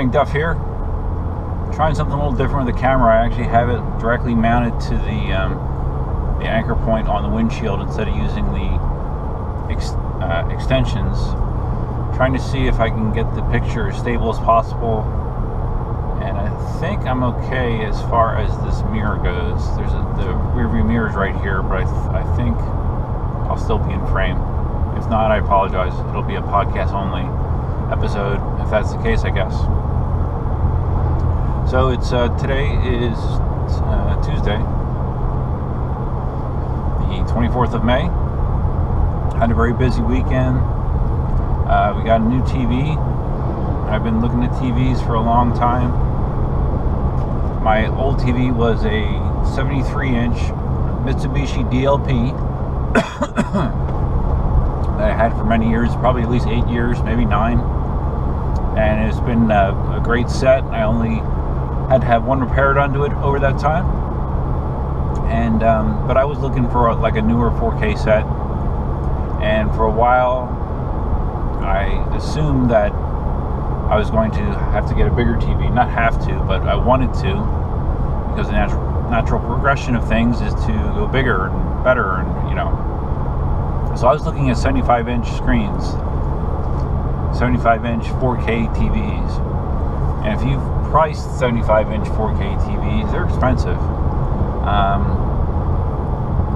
morning, Duff here. Trying something a little different with the camera. I actually have it directly mounted to the anchor point on the windshield instead of using the extensions. Trying to see if I can get the picture as stable as possible. And I think I'm okay as far as this mirror goes. The rear view mirror is right here, but I think I'll still be in frame. If not, I apologize. It'll be a podcast only episode, if that's the case, I guess. So it's today is Tuesday, the 24th of May. Had a very busy weekend. We got a new TV. I've been looking at TVs for a long time. My old TV was a 73-inch Mitsubishi DLP that I had for many years, probably at least 8 years, maybe 9. And it's been a great set. I only had to have one repair done to it over that time. And but I was looking for like a newer 4K set. And for a while, I assumed that I was going to have to get a bigger TV. Not have to, but I wanted to, because the natural progression of things is to go bigger and better, and So I was looking at 75-inch screens, 75-inch 4K TVs. And if you've priced 75-inch 4K TVs, they're expensive.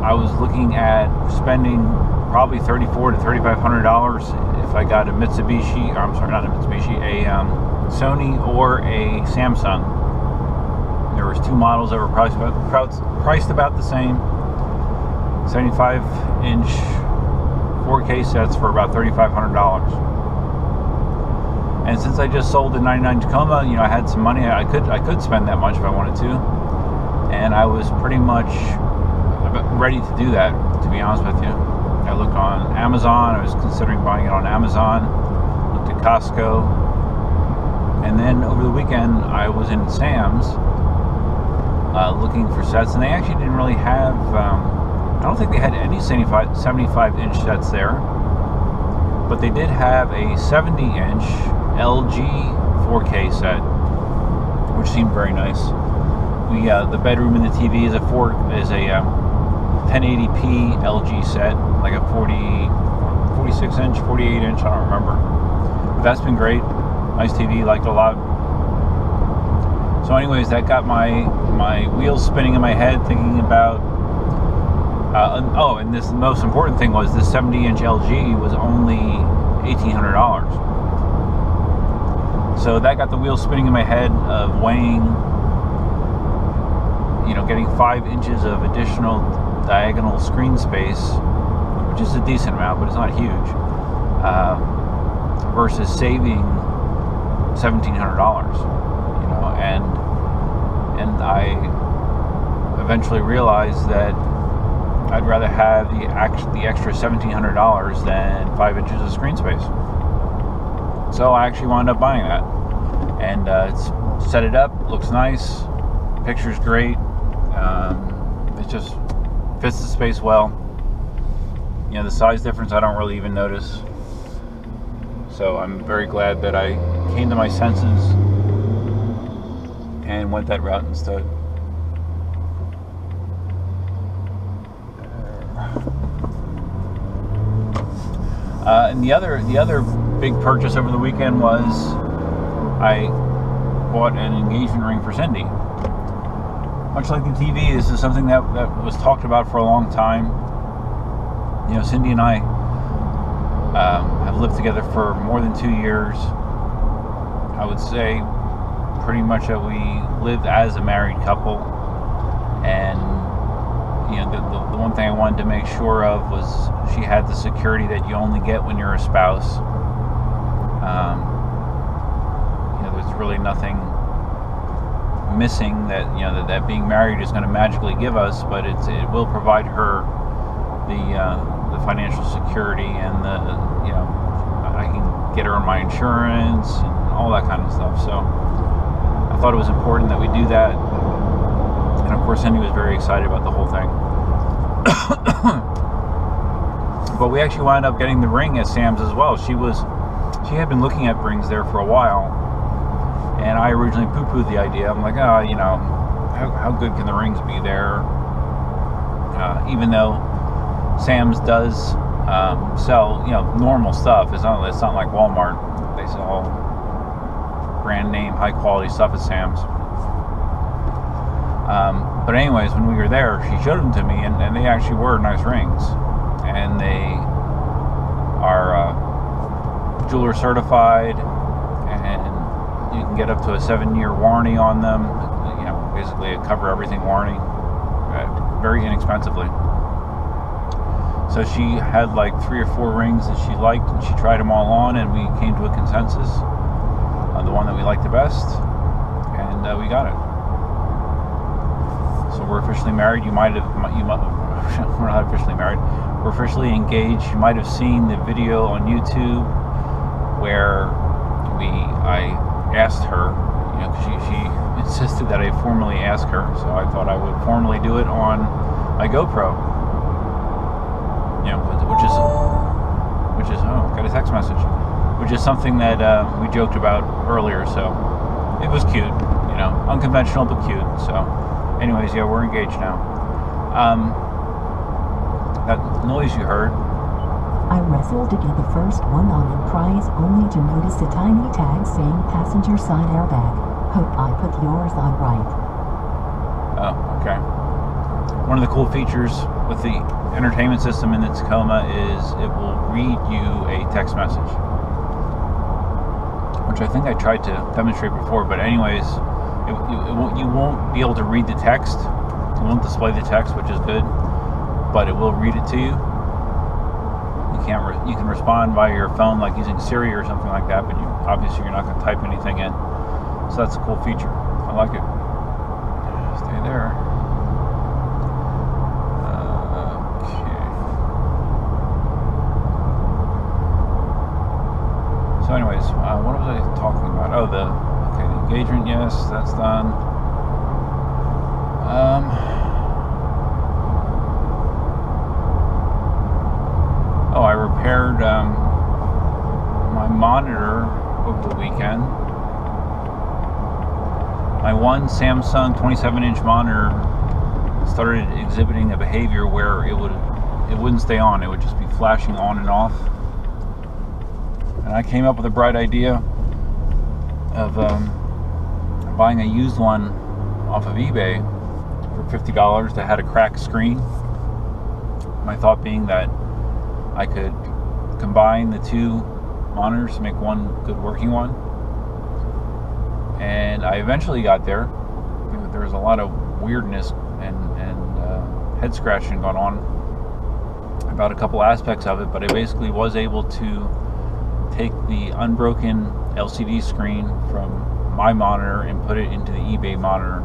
I was looking at spending probably $3,400 to $3,500 if I got a Mitsubishi, or I'm sorry, not a Mitsubishi, a Sony or a Samsung. There was two models that were priced about the same. 75-inch 4K sets for about $3,500. And since I just sold the '99 Tacoma, I had some money. I could spend that much if I wanted to, and I was pretty much ready to do that. To be honest with you, I looked on Amazon. I was considering buying it on Amazon. Looked at Costco, and then over the weekend I was in Sam's looking for sets, and they actually didn't really have. I don't think they had any 75-inch sets there, but they did have a 70-inch LG 4K set, which seemed very nice. The bedroom in the TV is a 1080p LG set, like a 46-inch, 48-inch, I don't remember. But that's been great. Nice TV, liked it a lot. So anyways, that got my wheels spinning in my head, thinking about and the most important thing was this 70-inch LG was only $1,800. So that got the wheels spinning in my head of weighing, getting 5 inches of additional diagonal screen space, which is a decent amount, but it's not huge, versus saving $1,700. And I eventually realized that I'd rather have the extra $1,700 than 5 inches of screen space. So I actually wound up buying that, and it's set it up. Looks nice. Picture's great. It just fits the space well. The size difference I don't really even notice. So I'm very glad that I came to my senses and went that route instead. And the other big purchase over the weekend was I bought an engagement ring for Cindy. Much like the TV, this is something that was talked about for a long time. Cindy and I have lived together for more than 2 years. I would say pretty much that we lived as a married couple. And the one thing I wanted to make sure of was she had the security that you only get when you're a spouse. There's really nothing missing that that being married is going to magically give us, but it will provide her the financial security, and I can get her on my insurance and all that kind of stuff. So I thought it was important that we do that. And of course, Cindy was very excited about the whole thing. But we actually wound up getting the ring at Sam's as well. She had been looking at rings there for a while, And I originally poo-pooed the idea. I'm like, oh, you know, how good can the rings be there? Even though Sam's does sell, you know, normal stuff. It's not like Walmart. They sell brand name, high quality stuff at Sam's. But anyways, when we were there, she showed them to me, and they actually were nice rings. And they are jeweler certified, and you can get up to a 7-year warranty on them. You know, basically a cover everything warranty, very inexpensively. So she had like 3 or 4 rings that she liked, and she tried them all on, and we came to a consensus on the one that we liked the best, and we got it. So we're officially married. We're not officially married. We're officially engaged. You might have seen the video on YouTube where I asked her, you know, because she insisted that I formally ask her, so I thought I would formally do it on my GoPro. You know, which is oh, got a text message, which is something that we joked about earlier. So it was cute, you know, unconventional but cute. So, anyways, yeah, we're engaged now. That noise you heard. I wrestled to get the first one on the prize, only to notice a tiny tag saying passenger side airbag. Hope I put yours on right. Oh, okay. One of the cool features with the entertainment system in the Tacoma is it will read you a text message, which I think I tried to demonstrate before. But anyways, you won't be able to read the text. It won't display the text, which is good, but it will read it to you. You can respond via your phone, like using Siri or something like that, but obviously you're not going to type anything in. So that's a cool feature. I like it. Stay there. Okay. So anyways, what was I talking about? Oh, the engagement, yes, that's done. I repaired my monitor over the weekend. My one Samsung 27-inch monitor started exhibiting a behavior where it wouldn't stay on. It would just be flashing on and off. And I came up with a bright idea of buying a used one off of eBay for $50 that had a cracked screen. My thought being that I could combine the two monitors to make one good working one. And I eventually got there. There was a lot of weirdness and head scratching going on about a couple aspects of it, but I basically was able to take the unbroken LCD screen from my monitor and put it into the eBay monitor,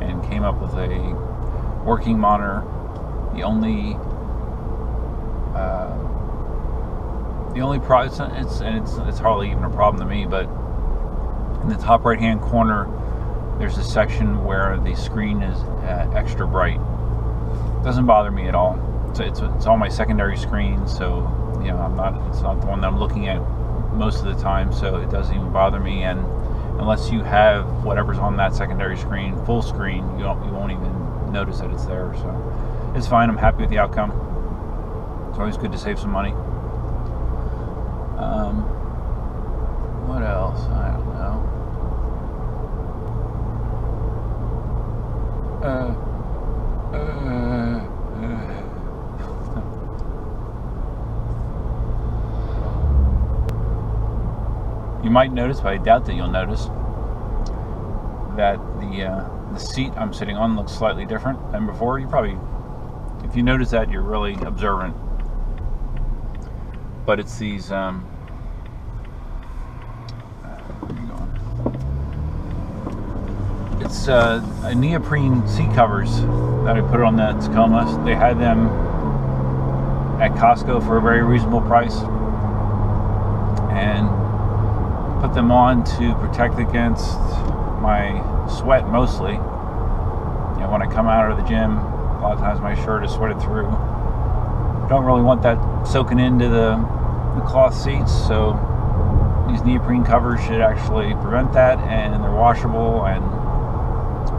and came up with a working monitor. The only problem, it's hardly even a problem to me, but in the top right hand corner there's a section where the screen is extra bright. It doesn't bother me at all. It's all my secondary screen, so you know it's not the one that I'm looking at most of the time, so it doesn't even bother me. And unless you have whatever's on that secondary screen full screen, you won't even notice that it's there. So it's fine. I'm happy with the outcome. It's always good to save some money. What else? I don't know. You might notice, but I doubt that you'll notice, that the seat I'm sitting on looks slightly different than before. If you notice that, you're really observant. But it's these where are you going? It's a neoprene seat covers that I put on the Tacoma. They had them at Costco for a very reasonable price, and put them on to protect against my sweat mostly. You know, when I come out of the gym, a lot of times my shirt is sweated through. Don't really want that soaking into the cloth seats, so These neoprene covers should actually prevent that, and they're washable and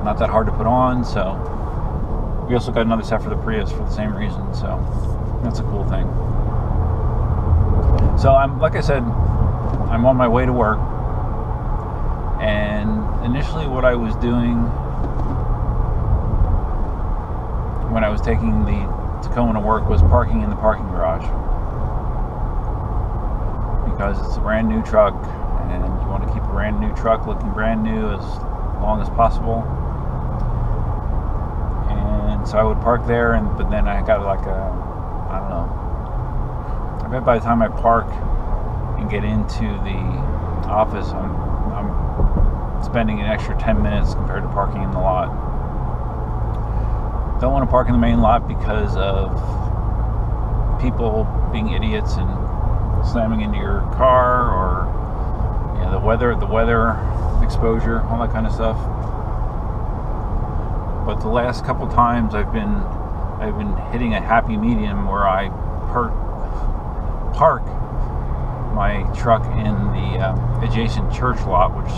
not that hard to put on. So we also got another set for the Prius for the same reason, so that's a cool thing. So like I said, I'm on my way to work, and initially what I was doing when I was taking the Tacoma to work was parking in the parking garage, because it's a brand new truck and you want to keep a brand new truck looking brand new as long as possible. And so I would park there, but then I got like I don't know, I bet by the time I park and get into the office, I'm spending an extra 10 minutes compared to parking in the lot. Don't want to park in the main lot because of people being idiots and slamming into your car, or the weather exposure, all that kind of stuff. But the last couple times I've been hitting a happy medium where I park my truck in the adjacent church lot, which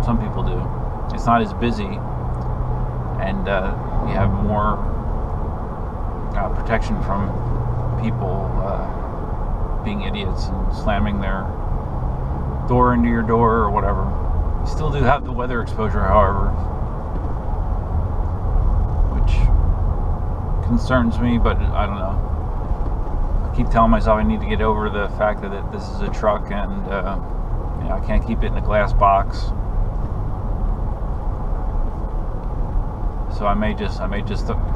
some people do. It's not as busy, and you have more protection from people being idiots and slamming their door into your door or whatever. You still do have the weather exposure, however, which concerns me, but I don't know. I keep telling myself I need to get over the fact that this is a truck, and I can't keep it in a glass box. So I may just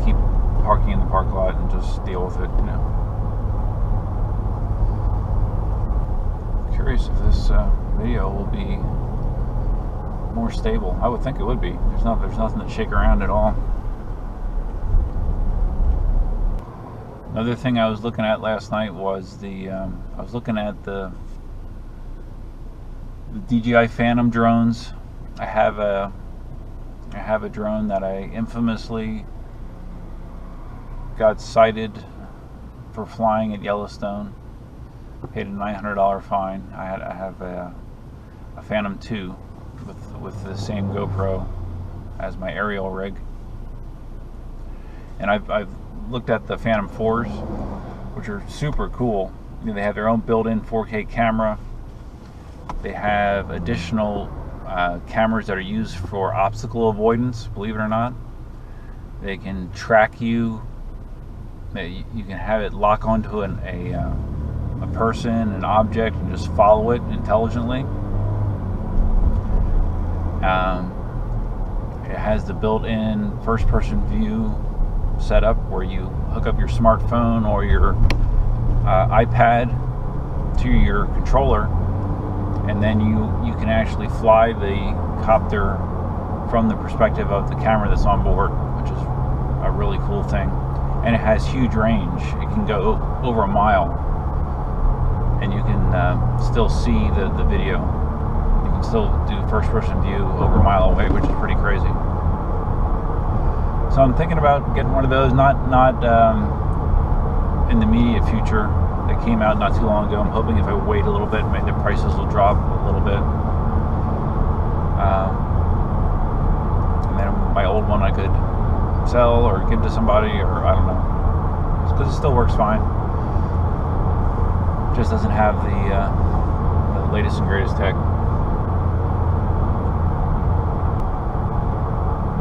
keep parking in the parking lot and just deal with it, Curious if this video will be more stable. I would think it would be. There's nothing to shake around at all. Another thing I was looking at last night was I was looking at the DJI Phantom drones. I have a drone that I infamously got cited for flying at Yellowstone. Paid a $900 fine. I have a Phantom 2 with the same GoPro as my aerial rig, and I've looked at the Phantom 4s, which are super cool. They have their own built-in 4K camera. They have additional cameras that are used for obstacle avoidance, believe it or not. They can track you. You can have it lock onto a person, an object, and just follow it intelligently. It has the built-in first-person view setup where you hook up your smartphone or your iPad to your controller, and then you can actually fly the copter from the perspective of the camera that's on board, which is a really cool thing. And it has huge range. It can go over a mile, and you can still see the video. You can still do first-person view over a mile away, which is pretty crazy. So I'm thinking about getting one of those, not in the immediate future. They came out not too long ago. I'm hoping if I wait a little bit, maybe the prices will drop a little bit. And then my old one I could sell or give to somebody, or I don't know. Because it still works fine. Just doesn't have the latest and greatest tech.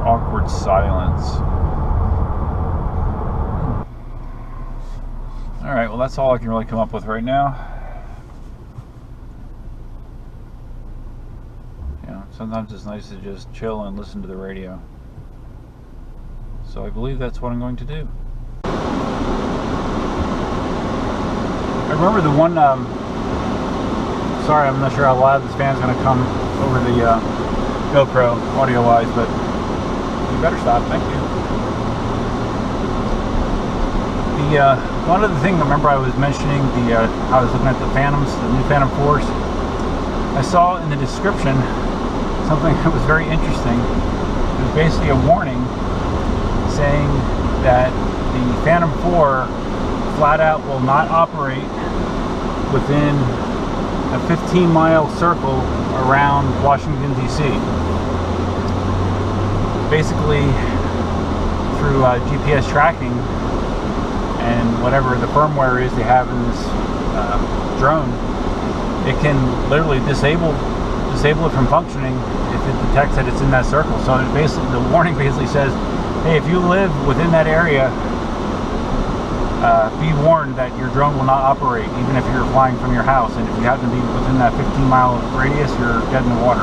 Awkward silence. Alright, well that's all I can really come up with right now. Sometimes it's nice to just chill and listen to the radio. So I believe that's what I'm going to do. I remember the one, sorry, I'm not sure how loud this fan's going to come over the GoPro audio-wise, but you better stop, thank you. One other thing, remember I was mentioning I was looking at the Phantoms, the new Phantom 4s. I saw in the description something that was very interesting. It was basically a warning saying that the Phantom 4 flat out will not operate within a 15-mile circle around Washington, D.C. Basically, through GPS tracking and whatever the firmware is they have in this drone, it can literally disable it from functioning if it detects that it's in that circle. So it basically, the warning basically says, hey, if you live within that area, be warned that your drone will not operate even if you're flying from your house, and if you happen to be within that 15-mile radius, you're dead in the water.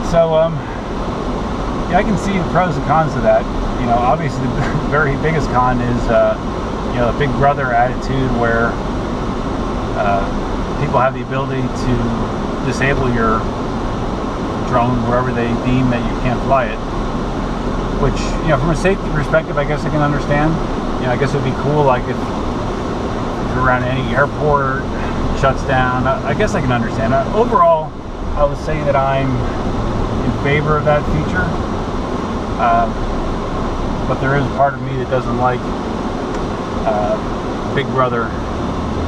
So yeah, I can see the pros and cons of that. You know, obviously the very biggest con is you know, a big brother attitude where people have the ability to disable your drone wherever they deem that you can't fly it, which, you know, from a safety perspective, I guess I can understand. You know, I guess it would be cool, like if you're around any airport, it shuts down. I guess I can understand. Overall, I would say that I'm in favor of that feature, but there is a part of me that doesn't like Big Brother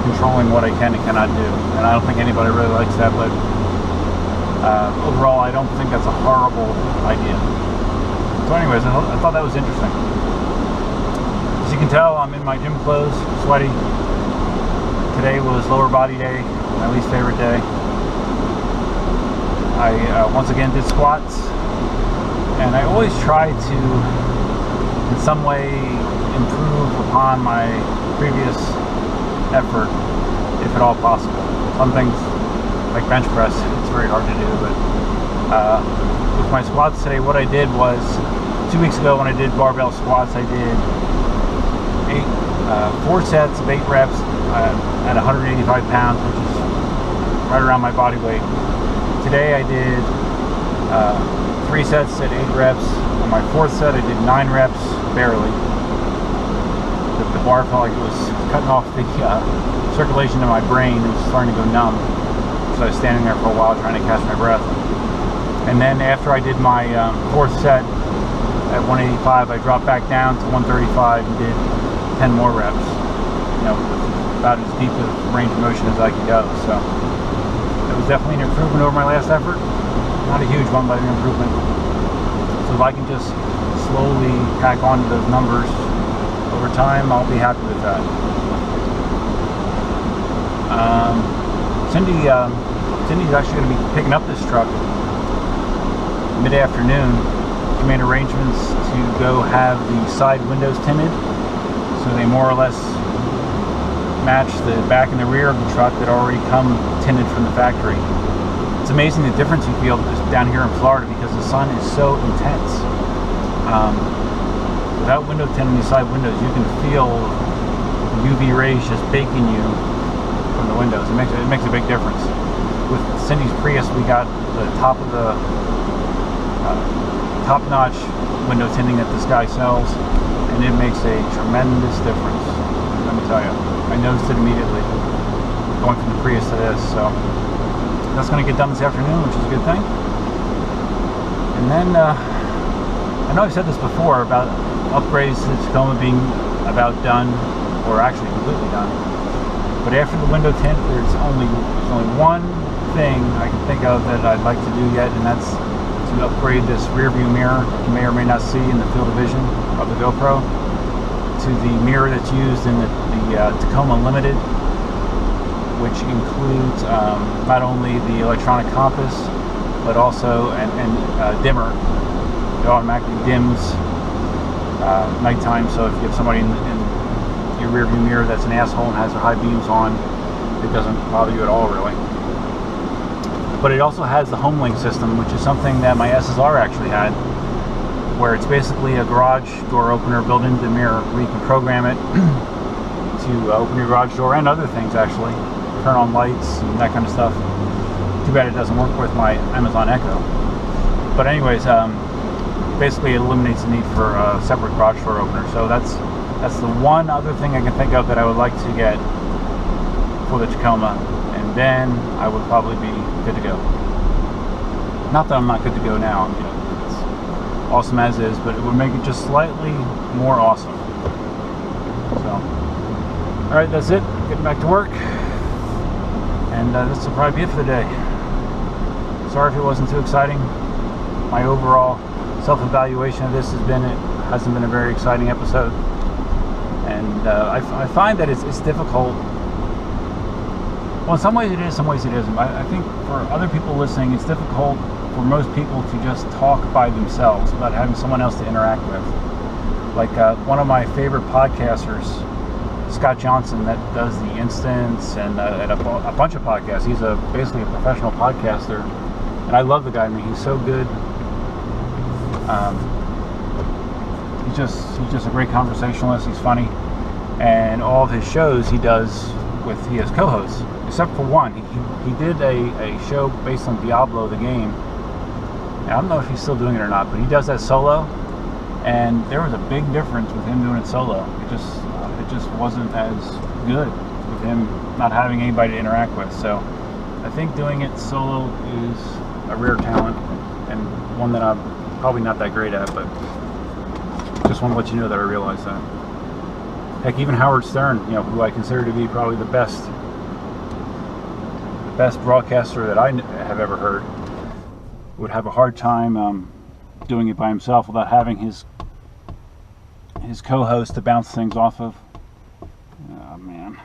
controlling what I can and cannot do, and I don't think anybody really likes that, but overall I don't think that's a horrible idea. So anyways, I thought that was interesting. As you can tell, I'm in my gym clothes, sweaty. Today was lower body day, my least favorite day. I once again did squats, and I always try to in some way improve upon my previous effort, if at all possible. Some things, like bench press, it's very hard to do, but with my squats today, what I did was, 2 weeks ago when I did barbell squats, I did 4 sets of 8 reps at 185 pounds, which is right around my body weight. Today I did 3 sets at 8 reps. On my 4th set I did 9 reps, barely. The bar felt like it was cutting off the circulation in my brain. It was starting to go numb. So I was standing there for a while trying to catch my breath. And then after I did my 4th set at 185, I dropped back down to 135 and did 10 more reps. You know, about as deep a range of motion as I could go. So it was definitely an improvement over my last effort. Not a huge one, but an improvement. So if I can just slowly pack on to those numbers over time, I'll be happy with that. Cindy's actually going to be picking up this truck mid-afternoon. She made arrangements to go have the side windows tinted, so they more or less match the back and the rear of the truck that already come tinted from the factory. It's amazing the difference you feel down here in Florida because the sun is so intense. Without window tinting these side windows, you can feel UV rays just baking you from the windows. It makes a big difference. With Cindy's Prius, we got the top of the top-notch window tinting that this guy sells, and it makes a tremendous difference. Let me tell you, I noticed it immediately going from the Prius to this. So that's going to get done this afternoon, which is a good thing. And then I know I've said this before about upgrades to Tacoma being about done, or actually completely done. But after the window tint, there's only one thing I can think of that I'd like to do yet, and that's to upgrade this rear view mirror you may or may not see in the field of vision of the GoPro to the mirror that's used in the Tacoma Limited, which includes not only the electronic compass, but also a dimmer. It automatically dims nighttime, so if you have somebody in your rear view mirror that's an asshole and has their high beams on, it doesn't bother you at all, really. But it also has the HomeLink system, which is something that my SSR actually had, where it's basically a garage door opener built into the mirror, where you can program it to open your garage door and other things, actually. Turn on lights and that kind of stuff. Too bad it doesn't work with my Amazon Echo. But anyways, basically it eliminates the need for a separate garage door opener. So that's the one other thing I can think of that I would like to get for the Tacoma, and then I would probably be good to go. Not that I'm not good to go now. I mean, it's awesome as is, but it would make it just slightly more awesome. So, all right, that's it. Getting back to work, And this will probably be it for the day. Sorry if it wasn't too exciting. My overall self-evaluation of this hasn't been a very exciting episode. And I find that it's difficult. Well, in some ways it is, some ways it isn't. I think for other people listening, it's difficult for most people to just talk by themselves without having someone else to interact with. Like one of my favorite podcasters, Scott Johnson, that does the Instance and a bunch of podcasts. He's basically a professional podcaster, and I love the guy. I mean, he's so good. He's just a great conversationalist. He's funny, and all of his shows he does with his co-hosts, except for one. He did a show based on Diablo, the game. And I don't know if he's still doing it or not, but he does that solo, and there was a big difference with him doing it solo. It just wasn't as good with him not having anybody to interact with. So I think doing it solo is a rare talent, and one that I'm probably not that great at, but just want to let you know that I realize that. Heck, even Howard Stern, who I consider to be probably the best broadcaster that I have ever heard, would have a hard time doing it by himself without having his co-host to bounce things off of. Oh man.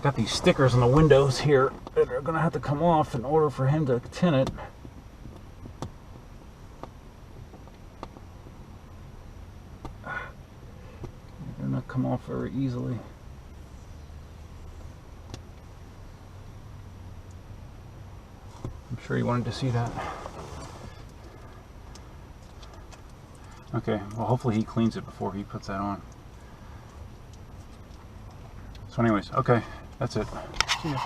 Got these stickers on the windows here that are gonna have to come off in order for him to tint it. They're not come off very easily. I'm sure you wanted to see that. Okay, well hopefully he cleans it before he puts that on. So anyways, okay, that's it. See ya.